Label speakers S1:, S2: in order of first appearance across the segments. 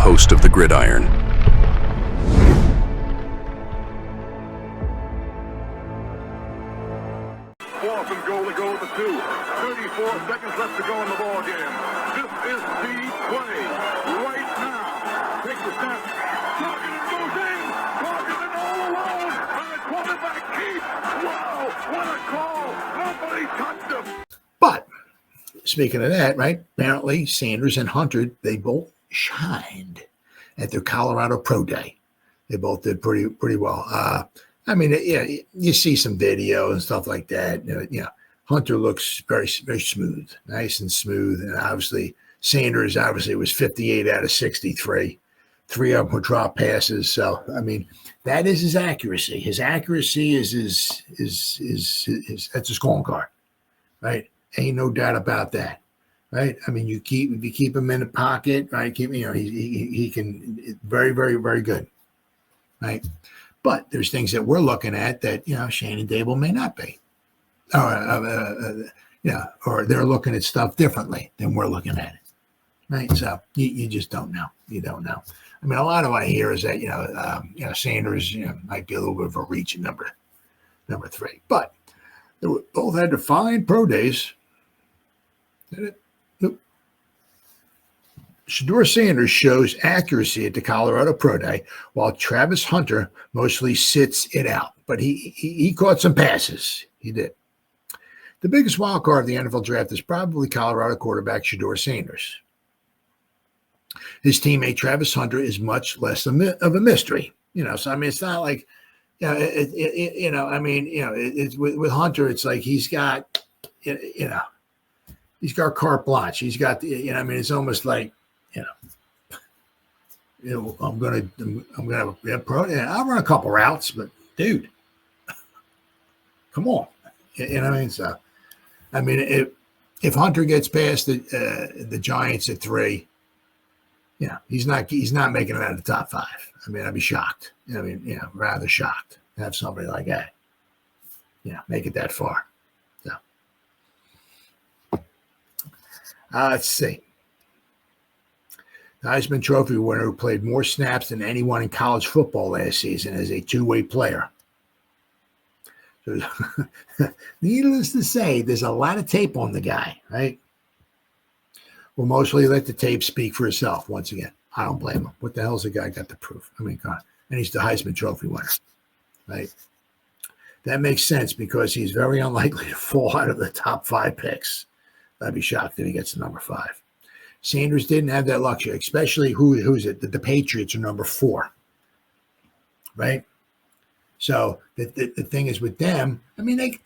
S1: host of the Gridiron.
S2: Fourth and goal to go with the 2. 34 seconds left to go in the ball game. This is the play right now. Takes the snap. Targeted goes in. Targeted all alone. And the quarterback keeps. Wow, what a call. Nobody touched him.
S3: But speaking of that, right, apparently Sanders and Hunter, they both shined at their Colorado Pro Day. They both did pretty well. I mean, yeah, you see some video and stuff like that. Hunter looks very, very smooth, nice and smooth. And obviously, Sanders was 58 out of 63. 3 of them were drop passes. So, I mean, that is his accuracy. His accuracy is that's his calling card, right? Ain't no doubt about that, right? I mean, if you keep him in the pocket, right? He can very, very, very good, right? But there's things that we're looking at that, Shannon Dable may not be. Or they're looking at stuff differently than we're looking at it, right? So you just don't know. You don't know. I mean, a lot of what I hear is that, Sanders, might be a little bit of a reach at number 3. But they both had defined pro days. Did it? Nope. Shedeur Sanders shows accuracy at the Colorado Pro Day, while Travis Hunter mostly sits it out. But he caught some passes. He did. The biggest wild card of the NFL draft is probably Colorado quarterback Shedeur Sanders. His teammate Travis Hunter is much less of a mystery. So I mean, it's not like, it's with Hunter, it's like he's got, he's got carte blanche. He's got, it's almost like, I'll run a couple routes, but dude, come on. So, I mean, if Hunter gets past the Giants at 3, he's not making it out of the top 5. I mean, I'd be shocked. Rather shocked to have somebody like that, make it that far. So, let's see. The Heisman Trophy winner who played more snaps than anyone in college football last season as a two-way player. So, needless to say, there's a lot of tape on the guy, right? We'll mostly let the tape speak for itself. Once again, I don't blame him. What the hell's the guy got to prove? I mean, God, and he's the Heisman Trophy winner, right? That makes sense because he's very unlikely to fall out of the top 5 picks. I'd be shocked if he gets to number 5. Sanders didn't have that luxury, especially who's it? The Patriots are number 4, right? So the thing is with them, I mean, they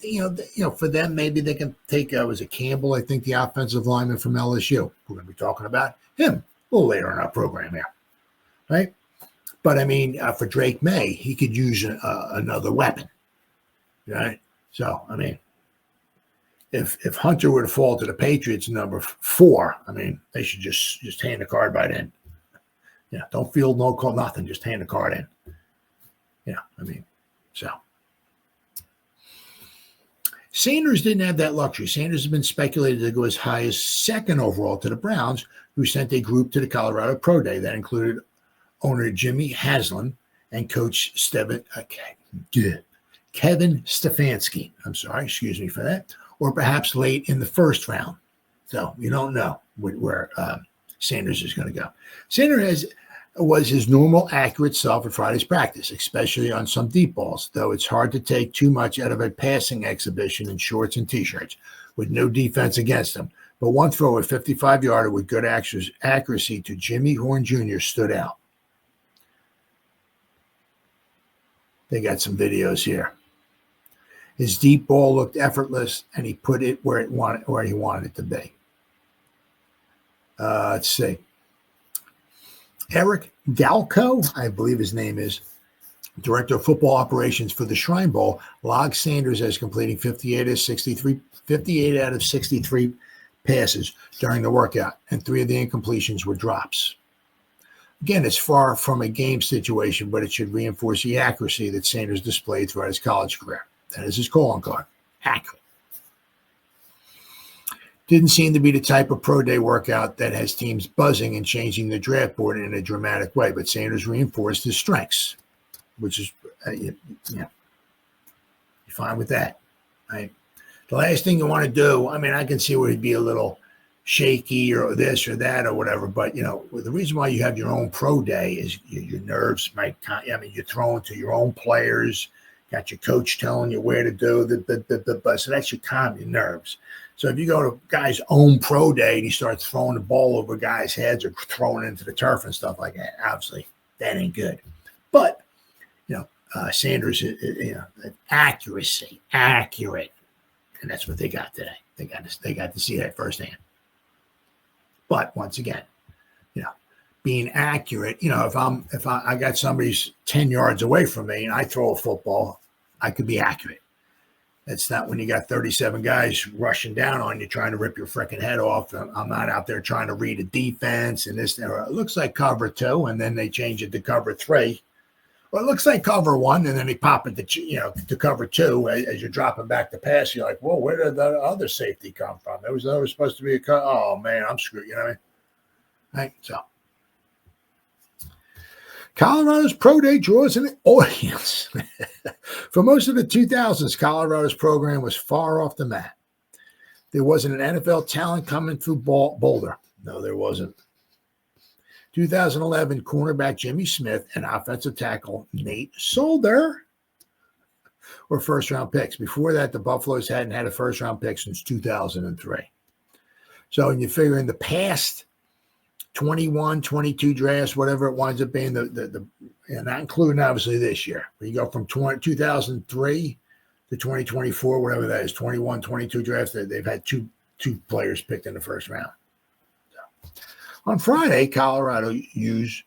S3: for them maybe they can take was it Campbell? I think the offensive lineman from LSU. We're going to be talking about him a little later in our program here, right? But I mean, for Drake May, he could use another weapon, right? So I mean, if Hunter were to fall to the Patriots number 4, I mean, they should just hand the card right in. Don't field no call, nothing. Just hand the card in. I mean. So, Sanders didn't have that luxury. Sanders has been speculated to go as high as 2nd overall to the Browns, who sent a group to the Colorado Pro Day that included owner Jimmy Haslam and coach Kevin Stefanski. I'm sorry, excuse me for that. Or perhaps late in the 1st round. So, you don't know where Sanders is going to go. Sanders was his normal accurate self at Friday's practice, especially on some deep balls, though it's hard to take too much out of a passing exhibition in shorts and T-shirts with no defense against him. But one throw at 55-yarder with good accuracy to Jimmy Horn Jr. stood out. They got some videos here. His deep ball looked effortless, and he put it where he wanted it to be. Let's see. Eric Galco, I believe his name is, director of football operations for the Shrine Bowl, logged Sanders as completing 58 out of 63 passes during the workout, and 3 of the incompletions were drops. Again, it's far from a game situation, but it should reinforce the accuracy that Sanders displayed throughout his college career. That is his calling card. Accurate. Didn't seem to be the type of pro day workout that has teams buzzing and changing the draft board in a dramatic way, but Sanders reinforced his strengths, which is, you're fine with that, right? The last thing you want to do, I mean, I can see where he'd be a little shaky or this or that or whatever, but, the reason why you have your own pro day is your nerves might, you're throwing to your own players, got your coach telling you where to do, so that's your calm your nerves. So if you go to a guy's own pro day and he starts throwing the ball over guys' heads or throwing it into the turf and stuff like that, obviously that ain't good. But, Sanders, accuracy, accurate. And that's what they got today. They got to see that firsthand. But once again, being accurate, if I got somebody's 10 yards away from me and I throw a football, I could be accurate. That's not when you got 37 guys rushing down on you trying to rip your freaking head off. I'm not out there trying to read a defense and this. It looks like cover 2, and then they change it to cover 3. Well, it looks like cover 1, and then they pop it to cover 2 as you're dropping back the pass. You're like, whoa, where did the other safety come from? There was supposed to be oh man, I'm screwed. You know what I mean? Right? So, Colorado's pro day draws an audience. For most of the 2000s, Colorado's program was far off the map. There wasn't an NFL talent coming through Boulder. No, there wasn't. 2011 cornerback Jimmy Smith and offensive tackle Nate Solder were first-round picks. Before that, the Buffaloes hadn't had a first-round pick since 2003. So when you figure in the past 21, 22 drafts, whatever it winds up being, not including obviously this year, but you go from 2003 to 2024, whatever that is, 21, 22 drafts, they've had two players picked in the first round. On Friday, Colorado U's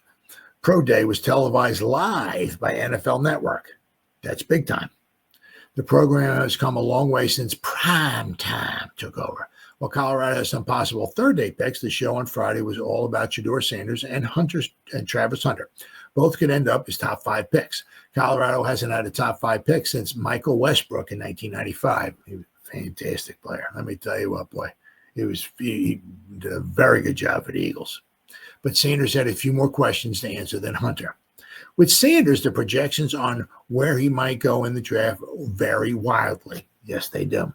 S3: Pro Day was televised live by NFL Network. That's big time. The program has come a long way since prime time took over. While Colorado has some possible third-day picks, the show on Friday was all about Shedeur Sanders and Travis Hunter. Both could end up as top 5 picks. Colorado hasn't had a top 5 pick since Michael Westbrook in 1995. He was a fantastic player. Let me tell you what, boy. He did a very good job for the Eagles. But Sanders had a few more questions to answer than Hunter. With Sanders, the projections on where he might go in the draft vary wildly. Yes, they do.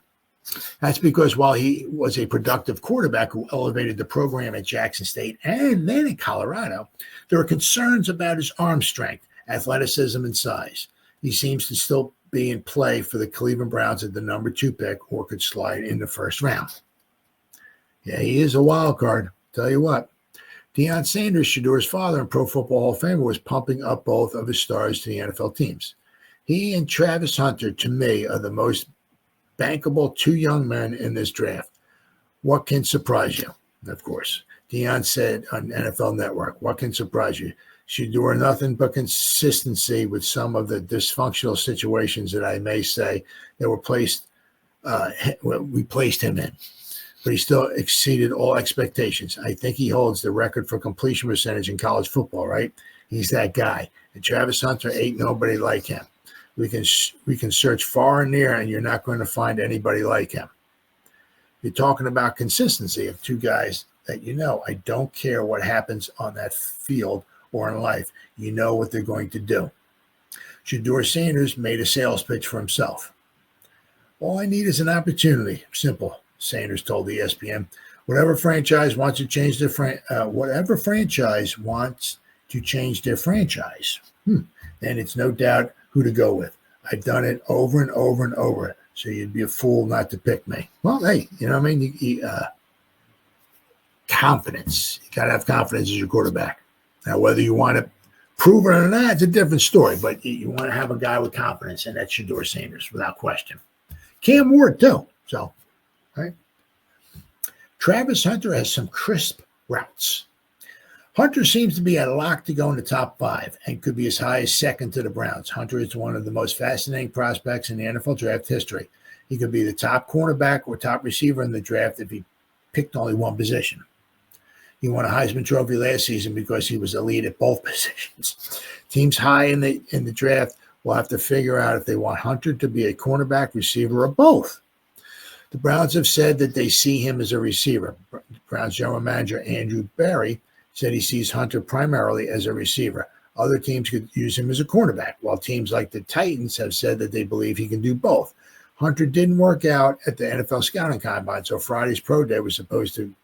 S3: That's because while he was a productive quarterback who elevated the program at Jackson State and then at Colorado, there are concerns about his arm strength, athleticism, and size. He seems to still be in play for the Cleveland Browns at the number 2 pick or could slide in the first round. Yeah, he is a wild card. Tell you what, Deion Sanders, Shedeur's father and Pro Football Hall of Famer, was pumping up both of his stars to the NFL teams. He and Travis Hunter, to me, are the most bankable 2 young men in this draft. What can surprise you? Of course, Deion said on NFL Network, what can surprise you? Shedeur, nothing but consistency with some of the dysfunctional situations that I may say that were we placed him in. But he still exceeded all expectations. I think he holds the record for completion percentage in college football, right? He's that guy. And Travis Hunter ain't nobody like him. We can search far and near, and you're not going to find anybody like him. You're talking about consistency of 2 guys that I don't care what happens on that field or in life. You know what they're going to do. Shedeur Sanders made a sales pitch for himself. All I need is an opportunity. Simple. Sanders told ESPN, whatever franchise wants to change their franchise, then it's no doubt who to go with. I've done it over and over and over, so you'd be a fool not to pick me. Well, hey, you know what I mean? Confidence. You got to have confidence as your quarterback. Now, whether you want to prove it or not, it's a different story, but you want to have a guy with confidence, and that's Shedeur Sanders, without question. Cam Ward, too. So, right. Travis Hunter has some crisp routes. Hunter seems to be at a lock to go in the top 5 and could be as high as second to the Browns. Hunter is one of the most fascinating prospects in the NFL draft history. He could be the top cornerback or top receiver in the draft if he picked only one position. He won a Heisman Trophy last season because he was elite at both positions. Teams high in the draft will have to figure out if they want Hunter to be a cornerback, receiver, or both. The Browns have said that they see him as a receiver. Browns general manager Andrew Berry said he sees Hunter primarily as a receiver. Other teams could use him as a cornerback, while teams like the Titans have said that they believe he can do both. Hunter didn't work out at the NFL Scouting Combine, so Friday's Pro Day was supposed to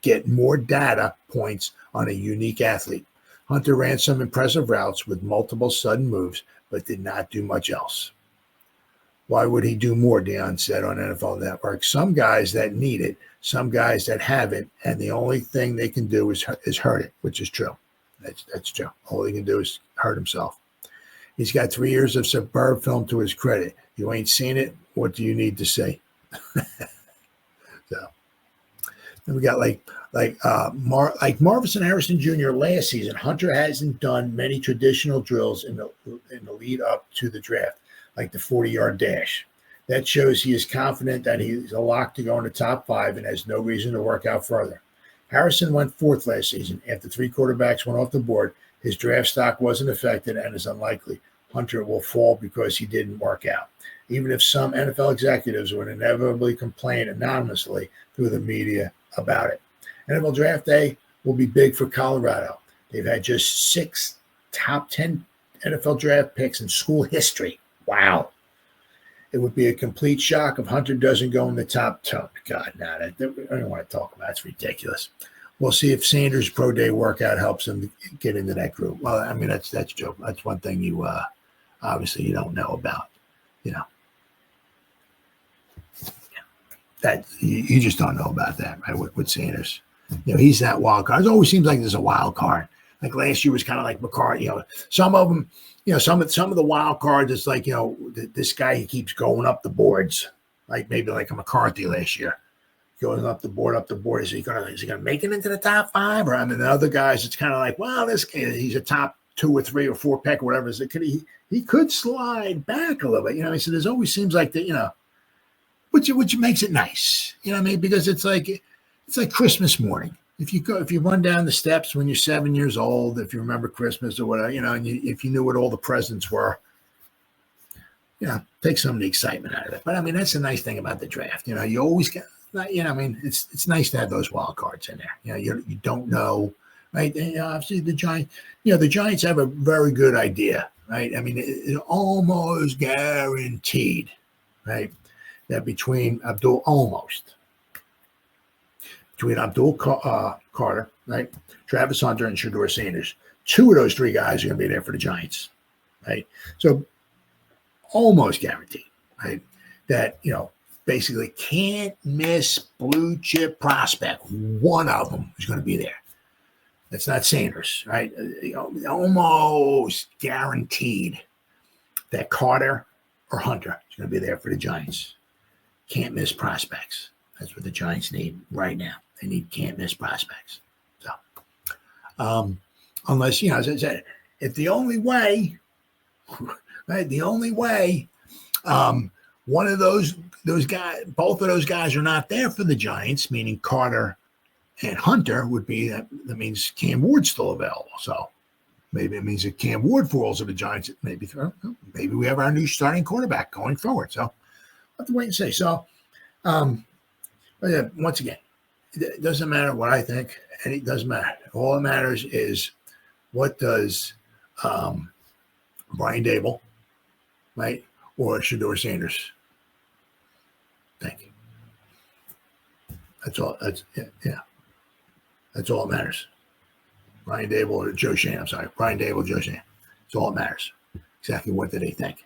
S3: get more data points on a unique athlete. Hunter ran some impressive routes with multiple sudden moves, but did not do much else. Why would he do more, Deion said on NFL Network. Some guys that need it, some guys that haven't, and the only thing they can do is hurt it, which is true. That's true. All he can do is hurt himself. He's got 3 years of superb film to his credit. You ain't seen it. What do you need to say? So then we got like Marvin Harrison Jr. last season. Hunter hasn't done many traditional drills in the lead up to the draft, like the 40-yard dash. That shows he is confident that he's a lock to go in the top 5 and has no reason to work out further. Harrison went 4th last season. After 3 quarterbacks went off the board, his draft stock wasn't affected and is unlikely Hunter will fall because he didn't work out, even if some NFL executives would inevitably complain anonymously through the media about it. NFL Draft Day will be big for Colorado. They've had just 6 top 10 NFL draft picks in school history. Wow. It would be a complete shock if Hunter doesn't go in the top 10. God, no, I don't want to talk about it. It's ridiculous. We'll see if Sanders' Pro Day workout helps him get into that group. Well, I mean, that's true. That's one thing you obviously you don't know about, that you just don't know about that, right? With Sanders, he's that wild card. It always seems like there's a wild card. Like last year was kind of like McCarthy. Some of them, some of the wild cards. It's like this guy, he keeps going up the boards, like maybe like a McCarthy last year, going up the board. Is he gonna make it into the top 5? Or I mean, the other guys, it's kind of like, well, this guy, he's a top 2 or 3 or 4 pick or whatever. So he could slide back a little bit. So there's always seems like that. Which makes it nice. You know what I mean? Because it's like Christmas morning. If you run down the steps when you're 7 years old, if you remember Christmas or whatever, and if you knew what all the presents were, take some of the excitement out of it. But I mean, that's the nice thing about the draft. You always get, I mean, it's nice to have those wild cards in there. You don't know, right? And, obviously the Giants have a very good idea, right? I mean, it's almost guaranteed, right? That between Abdul Carter, right, Travis Hunter, and Shedeur Sanders, 2 of those 3 guys are going to be there for the Giants, right? So almost guaranteed, right, that basically can't miss blue chip prospect. One of them is going to be there. That's not Sanders, right? Almost guaranteed that Carter or Hunter is going to be there for the Giants. Can't miss prospects. That's what the Giants need right now. They need can't miss prospects. So, unless, as I said, if the only way, right, one of those guys, both of those guys are not there for the Giants, meaning Carter and Hunter would be, that means Cam Ward's still available. So maybe it means that Cam Ward falls to the Giants. Maybe we have our new starting quarterback going forward. So we'll have to wait and see. So, once again, it doesn't matter what I think, and it doesn't matter. All that matters is what does Brian Dable, right, or Shedeur Sanders think. That's all. That's all that matters. Brian Dable or Joe Shane. I'm sorry, Brian Dable, Joe Shane. That's all that matters. Exactly what do they think.